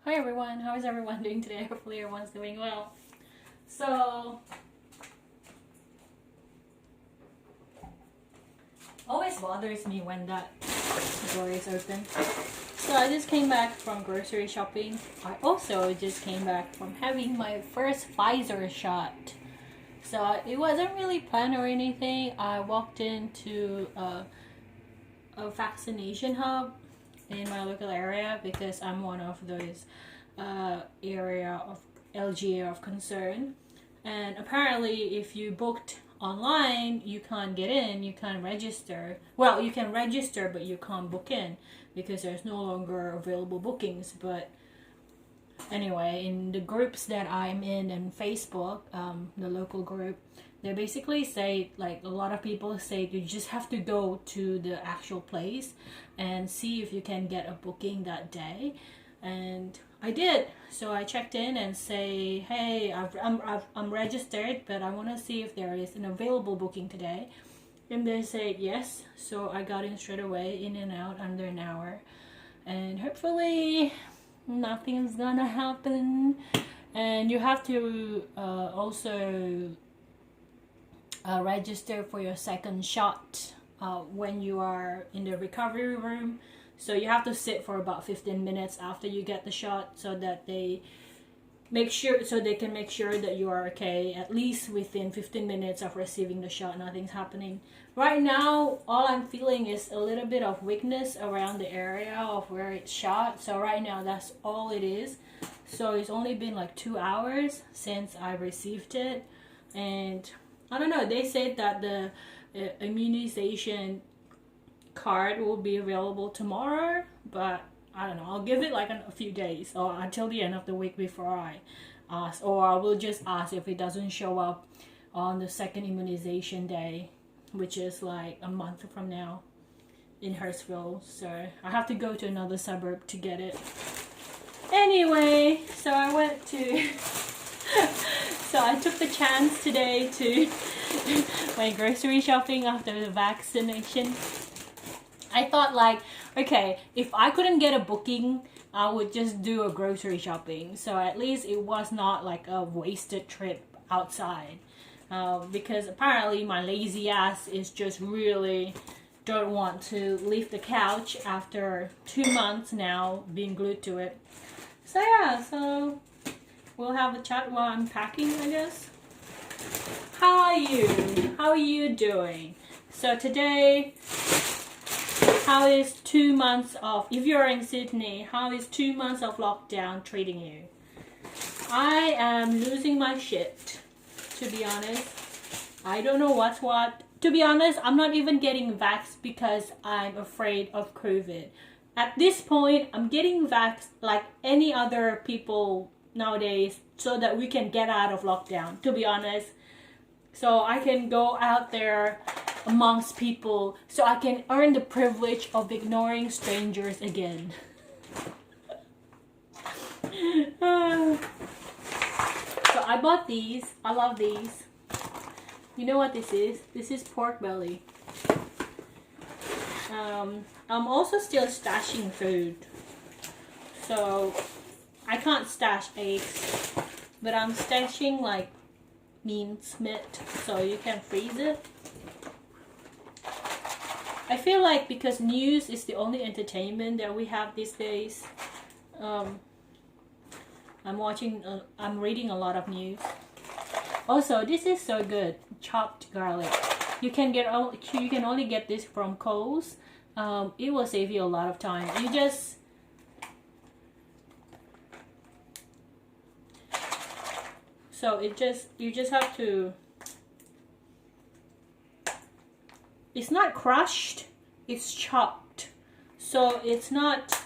Hi everyone, how is everyone doing today? Hopefully everyone's doing well. So, always bothers me when that door is open. So I just came back from grocery shopping. I also just came back from having my first Pfizer shot. So it wasn't really planned or anything. I walked into a vaccination hub in my local area because I'm one of those area of LGA of concern, and apparently if you booked online you can't get in, you can't register. Well, you can register but you can't book in because there's no longer available bookings. But anyway, in the groups that I'm in Facebook, the local group, they basically say, like, a lot of people say you just have to go to the actual place and see if you can get a booking that day. And I did. So I checked in and say, hey, I'm registered, but I want to see if there is an available booking today. And they said yes. So I got in straight away, in and out under an hour. And hopefully nothing's gonna happen. And you have to also register for your second shot when you are in the recovery room. So you have to sit for about 15 minutes after you get the shot so that they can make sure that you are okay at least within 15 minutes of receiving the shot. Nothing's happening. Right now, all I'm feeling is a little bit of weakness around the area of where it's shot. So right now, that's all it is. So it's only been like 2 hours since I received it. And I don't know, they said that the immunization card will be available tomorrow, but I don't know, I'll give it like a few days or until the end of the week before I ask, or I will just ask if it doesn't show up on the second immunization day, which is like a month from now in Hurstville. So I have to go to another suburb to get it. Anyway, so I went to so I took the chance today to went grocery shopping after the vaccination. I thought, like, okay, if I couldn't get a booking, I would just do a grocery shopping. So at least it was not like a wasted trip outside. Because apparently my lazy ass is just really don't want to leave the couch after 2 months now being glued to it. So yeah, so we'll have a chat while I'm packing, I guess. How are you? How are you doing? So today, how is 2 months of, if you're in Sydney, how is 2 months of lockdown treating you? I am losing my shit, to be honest. I don't know what's what. To be honest, I'm not even getting vaxxed because I'm afraid of COVID. At this point, I'm getting vaxxed like any other people nowadays so that we can get out of lockdown, to be honest. So I can go out there amongst people, so I can earn the privilege of ignoring strangers again. So I bought these. I love these. You know what this is? This is pork belly. I'm also still stashing food, so I can't stash eggs, but I'm stashing like mincemeat, so you can freeze it. I feel like because news is the only entertainment that we have these days, I'm reading a lot of news. Also, this is so good, chopped garlic. You can only get this from Coles. It will save you a lot of time. You just you just have to. It's not crushed, it's chopped. So it's not,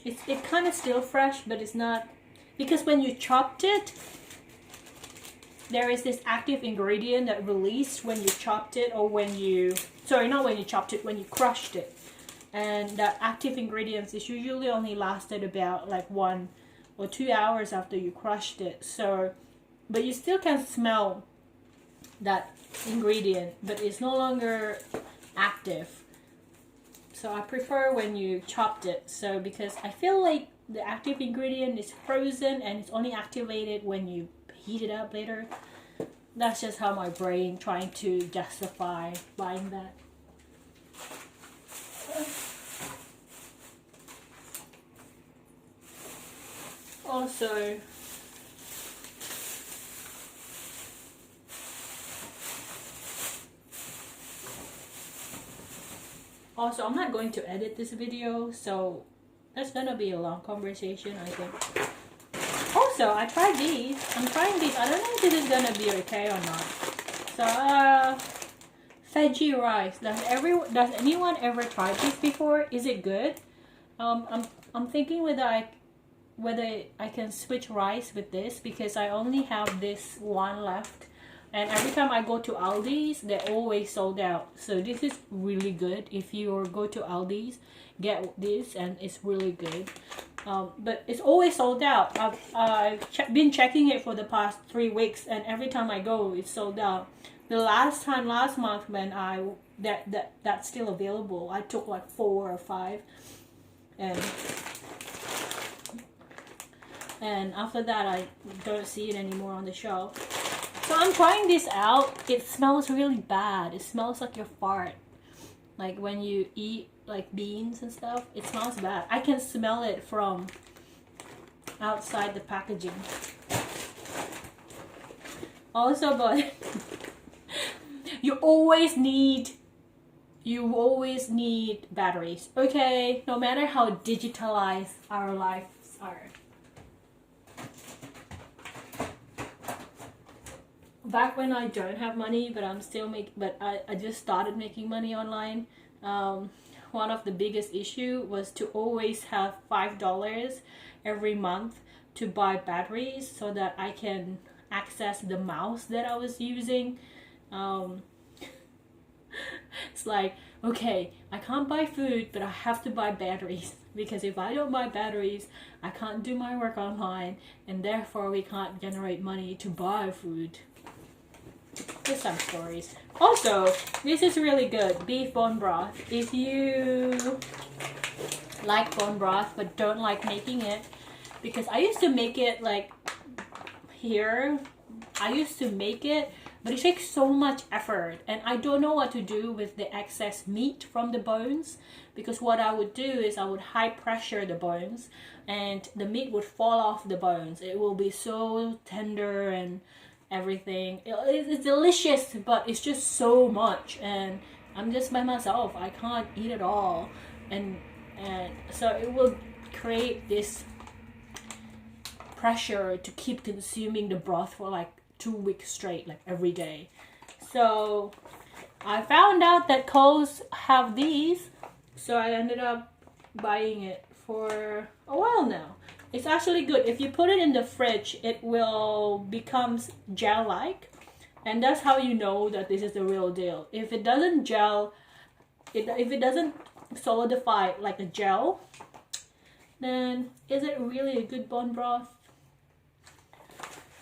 it kind of still fresh, but it's not, because when you chopped it, there is this active ingredient that released when you chopped it, or when you, sorry, not when you chopped it, when you crushed it. And that active ingredients is usually only lasted about like 1 or 2 hours after you crushed it. So, but you still can smell that ingredient, but it's no longer active. So I prefer when you chopped it. So because I feel like the active ingredient is frozen and it's only activated when you heat it up later. That's just how my brain trying to justify buying that. Also, I'm not going to edit this video, so that's gonna be a long conversation, I think. Also, I tried these. I'm trying these. I don't know if this is gonna be okay or not. So, veggie rice. Does anyone ever tried this before? Is it good? I'm thinking whether I can switch rice with this, because I only have this one left. And every time I go to Aldi's, they're always sold out. So this is really good. If you go to Aldi's, get this, and it's really good. But it's always sold out. I've been checking it for the past 3 weeks, and every time I go, it's sold out. The last month when that's still available, I took like 4 or 5, and after that I don't see it anymore on the shelf. So I'm trying this out. It smells really bad. It smells like your fart. Like when you eat like beans and stuff, it smells bad. I can smell it from outside the packaging. Also, but you always need batteries, okay? No matter how digitalized our lives are. Back when I don't have money, but I just started making money online. One of the biggest issue was to always have $5 every month to buy batteries so that I can access the mouse that I was using. It's like, okay, I can't buy food, but I have to buy batteries, because if I don't buy batteries, I can't do my work online, and therefore we can't generate money to buy food. Just some stories. Also, this is really good, beef bone broth. If you like bone broth but don't like making it, because I used to make it like here, I used to make it, but it takes so much effort, and I don't know what to do with the excess meat from the bones, because what I would do is I would high pressure the bones and the meat would fall off the bones. It will be so tender and everything. It's delicious, but it's just so much, and I'm just by myself. I can't eat it all, and so it will create this pressure to keep consuming the broth for like 2 weeks straight, like every day. So I found out that Kohl's have these, so I ended up buying it for a while now. It's actually good. If you put it in the fridge, it will become gel-like, and that's how you know that this is the real deal. If it doesn't gel, if it doesn't solidify like a gel, then is it really a good bone broth?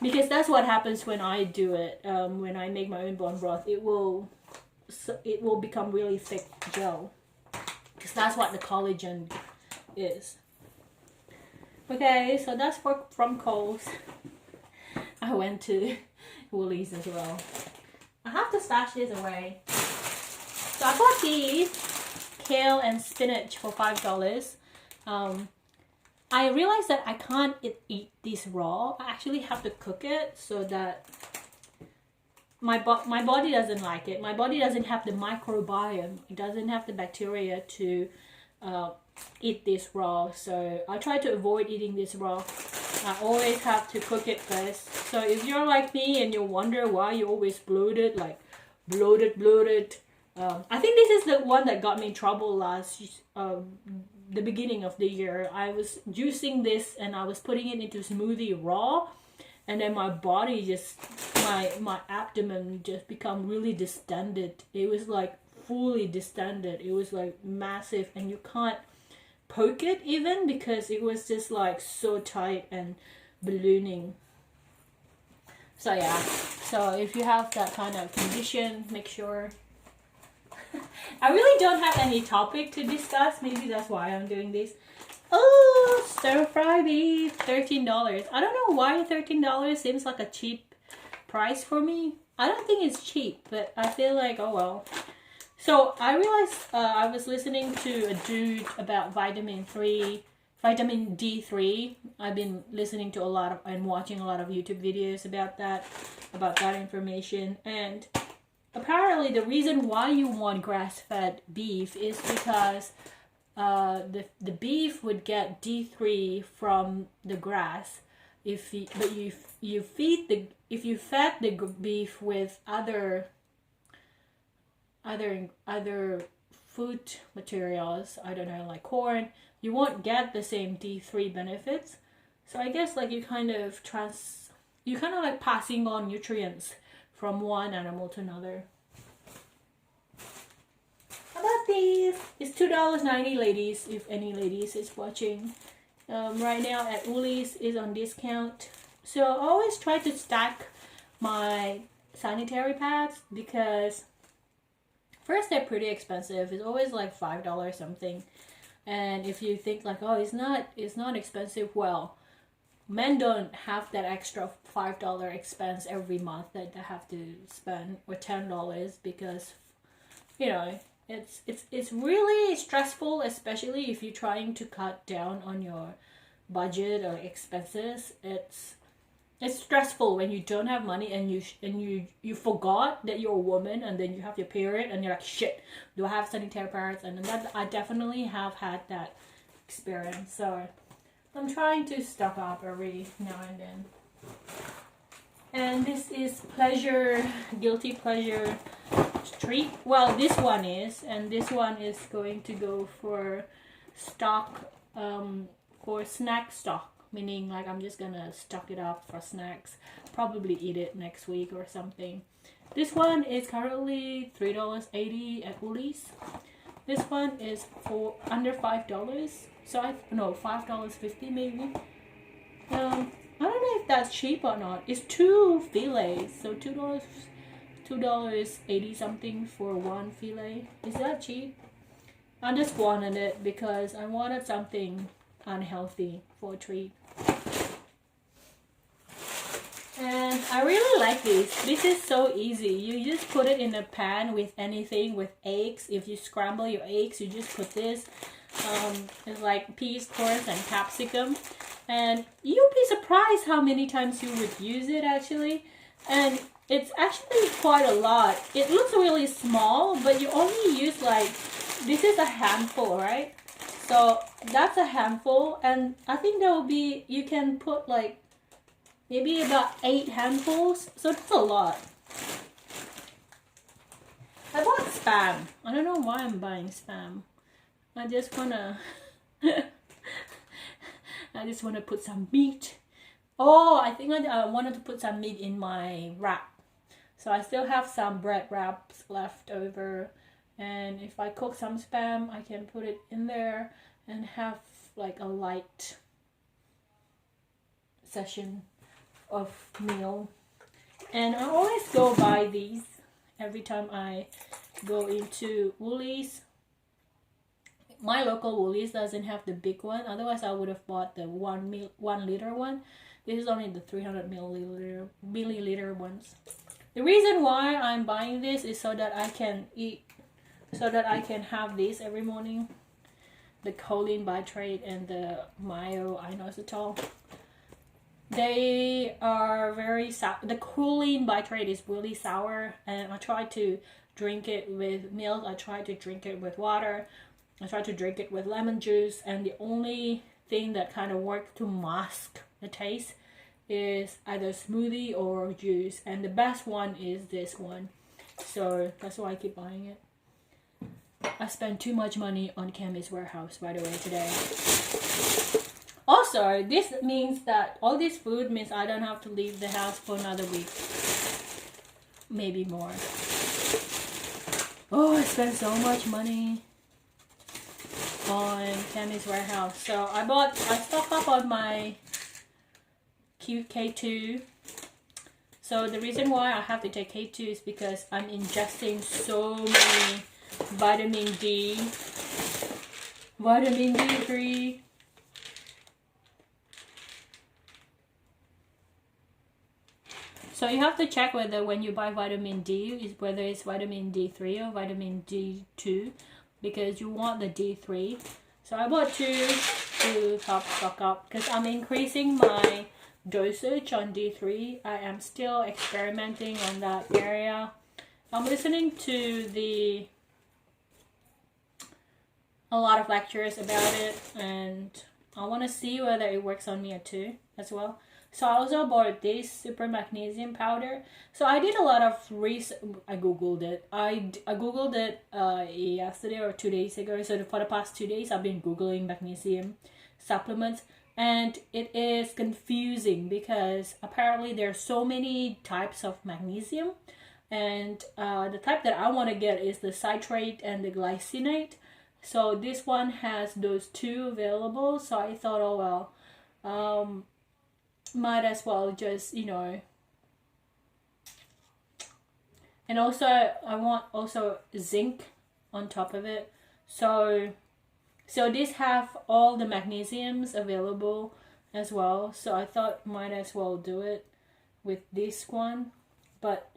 Because that's what happens when I do it. When I make my own bone broth, it will become really thick gel, because that's what the collagen is. Okay, so that's from Kohl's. I went to Woolies as well. I have to stash this away. So I got these kale and spinach for $5. I realized that I can't eat this raw. I actually have to cook it so that my body doesn't like it. My body doesn't have the microbiome. It doesn't have the bacteria to eat this raw. So I try to avoid eating this raw. I always have to cook it first. So if you're like me and you wonder why you always bloated, like bloated. I think this is the one that got me in trouble the beginning of the year. I was juicing this and I was putting it into smoothie raw, and then my body just, my abdomen just become really distended. It was like fully distended. It was like massive, and you can't poke it even, because it was just like so tight and ballooning. So yeah, so if you have that kind of condition, make sure. I really don't have any topic to discuss. Maybe that's why I'm doing this. Oh, stir fry beef, $13. I don't know why $13 seems like a cheap price for me. I don't think it's cheap, but I feel like, oh well. So I realized I was listening to a dude about vitamin D3. I've been listening to a lot of and watching a lot of YouTube videos about that information. And apparently the reason why you want grass-fed beef is because the beef would get D3 from the grass if you fed the beef with other food materials, I don't know, like corn, you won't get the same D3 benefits. So I guess like you kind of like passing on nutrients from one animal to another. How about these? It's $2.90, ladies, if any ladies is watching. Right now at Woolies is on discount. So I always try to stack my sanitary pads because first they're pretty expensive. It's always like $5 something. And if you think like, oh, it's not expensive, well, men don't have that extra $5 expense every month that they have to spend, or $10, because you know it's really stressful, especially if you're trying to cut down on your budget or expenses. It's stressful when you don't have money and you forgot that you're a woman, and then you have your period and you're like, shit, do I have sanitary pads? And that I definitely have had that experience. So I'm trying to stock up every now and then. And this is guilty pleasure treat. Well, this one is, and this one is going to go for stock, for snack stock. Meaning like I'm just gonna stock it up for snacks, probably eat it next week or something. This one is currently $3.80 at Woolies. This one is for under $5. So $5.50 maybe. I don't know if that's cheap or not. It's 2 fillets, so $2.80 something for one fillet. Is that cheap? I just wanted it because I wanted something unhealthy for a treat. And I really like this. This is so easy. You just put it in a pan with anything, with eggs. If you scramble your eggs, you just put this. It's like peas, corns, and capsicum. And you'll be surprised how many times you would use it actually. And it's actually quite a lot. It looks really small, but you only use like, this is a handful, right? So that's a handful, and I think there will be, you can put like maybe about 8 handfuls, so that's a lot. I bought Spam. I don't know why I'm buying Spam. I just wanna put some meat. Oh, I think I wanted to put some meat in my wrap. So I still have some bread wraps left over. And if I cook some Spam, I can put it in there and have like a light session of meal. And I always go buy these every time I go into Woolies. My local Woolies doesn't have the big one. Otherwise, I would have bought the 1 liter one. This is only the 300 milliliter ones. The reason why I'm buying this is so that I can have this every morning. The choline bitrate and the mayo inositol. They are very sour. The choline bitrate is really sour, and I try to drink it with milk. I try to drink it with water. I try to drink it with lemon juice, and the only thing that kind of works to mask the taste is either smoothie or juice, and the best one is this one. So that's why I keep buying it. I spent too much money on Chemist Warehouse, by the way, today. Also, this means that all this food means I don't have to leave the house for another week. Maybe more. Oh, I spent so much money on Chemist Warehouse. So I stocked up on my K2. So the reason why I have to take K2 is because I'm ingesting so many vitamin D, vitamin D3, So you have to check whether when you buy vitamin D, whether it's vitamin D3 or vitamin D2, because you want the D3. So I bought two to help stock up because I'm increasing my dosage on D3. I am still experimenting on that area. I'm listening to a lot of lectures about it, and I want to see whether it works on me too as well. So I also bought this super magnesium powder. So I did a lot of research. I googled it. I googled it yesterday or 2 days ago. So for the past 2 days, I've been googling magnesium supplements, and it is confusing because apparently there are so many types of magnesium, and the type that I want to get is the citrate and the glycinate. So this one has those two available. So I thought, oh well, might as well just, you know. And also I want also zinc on top of it. So this have all the magnesiums available as well. So I thought might as well do it with this one. But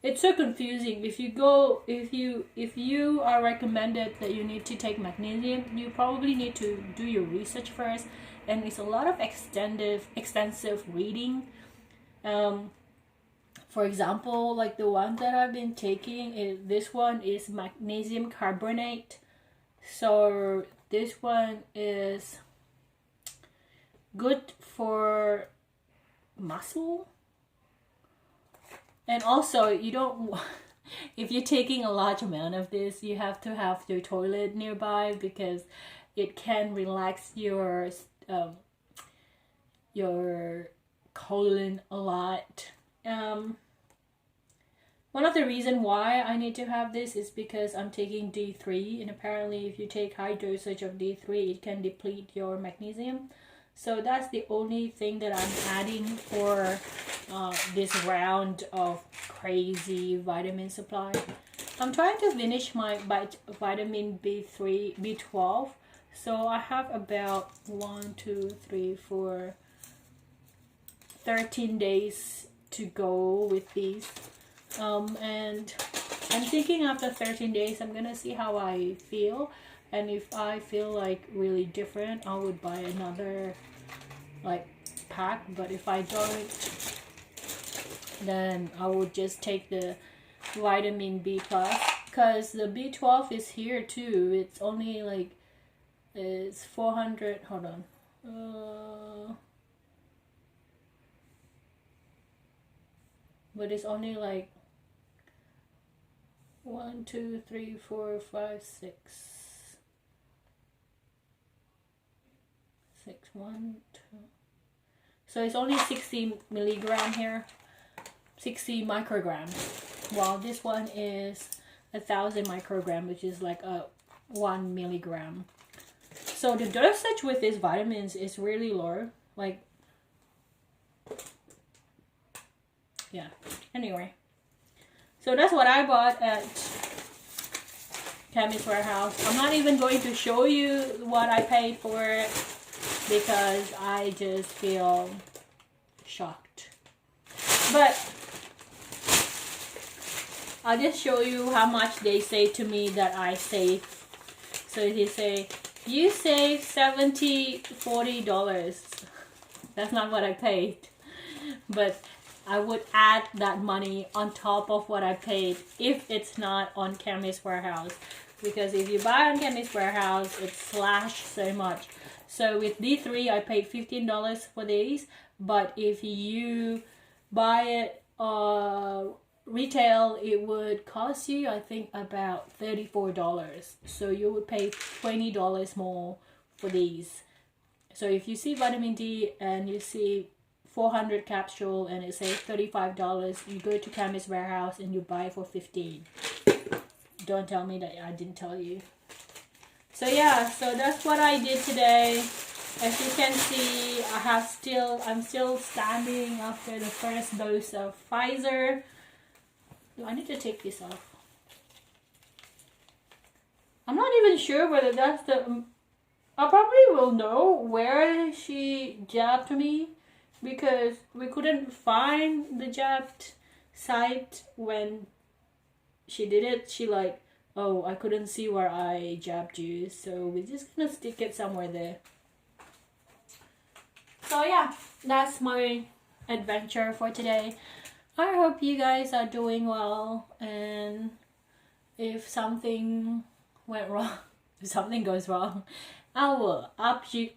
it's so confusing. If you are recommended that you need to take magnesium, you probably need to do your research first, and it's a lot of extensive reading. For example, like the one that I've been taking, this one is magnesium carbonate. So this one is good for muscle. And also, you don't, if you're taking a large amount of this, you have to have your toilet nearby because it can relax your colon a lot. One of the reasons why I need to have this is because I'm taking D3, and apparently if you take high dosage of D3, it can deplete your magnesium. So that's the only thing that I'm adding for this round of crazy vitamin supply. I'm trying to finish my vitamin B12. So I have about 13 days to go with these. And I'm thinking after 13 days, I'm gonna see how I feel. And if I feel like really different, I would buy another like pack. But if I don't, then I would just take the vitamin B plus, because the B12 is here too. It's only like, it's 400, hold on, but it's only like 1, 2, 3, 4, 5, 6. 1, 2. So it's only 60 milligram here, 60 micrograms, while this one is 1,000 microgram, which is like a 1 milligram. So the dosage with these vitamins is really low. Like, yeah. Anyway, so that's what I bought at Chemist Warehouse. I'm not even going to show you what I paid for it, because I just feel shocked. But I'll just show you how much they say to me that I save. So they say, you save $40. That's not what I paid. But I would add that money on top of what I paid if it's not on Chemist Warehouse. Because if you buy on Chemist Warehouse, it's slashed so much. So with D3, I paid $15 for these. But if you buy it retail, it would cost you, I think, about $34. So you would pay $20 more for these. So if you see vitamin D and you see 400 capsule and it says $35, you go to Chemist Warehouse and you buy it for $15. Don't tell me that I didn't tell you. So yeah, so that's what I did today. As you can see, I'm still standing after the first dose of Pfizer. Do I need to take this off? I'm not even sure whether that's the... I probably will know where she jabbed me because we couldn't find the jabbed site when she did it. She like, oh, I couldn't see where I jabbed you, so we're just gonna stick it somewhere there. So yeah, that's my adventure for today. I hope you guys are doing well, and if something went wrong, if something goes wrong, I will update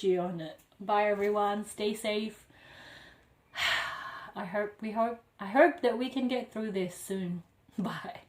you on it. Bye everyone, stay safe. I hope that we can get through this soon. Bye.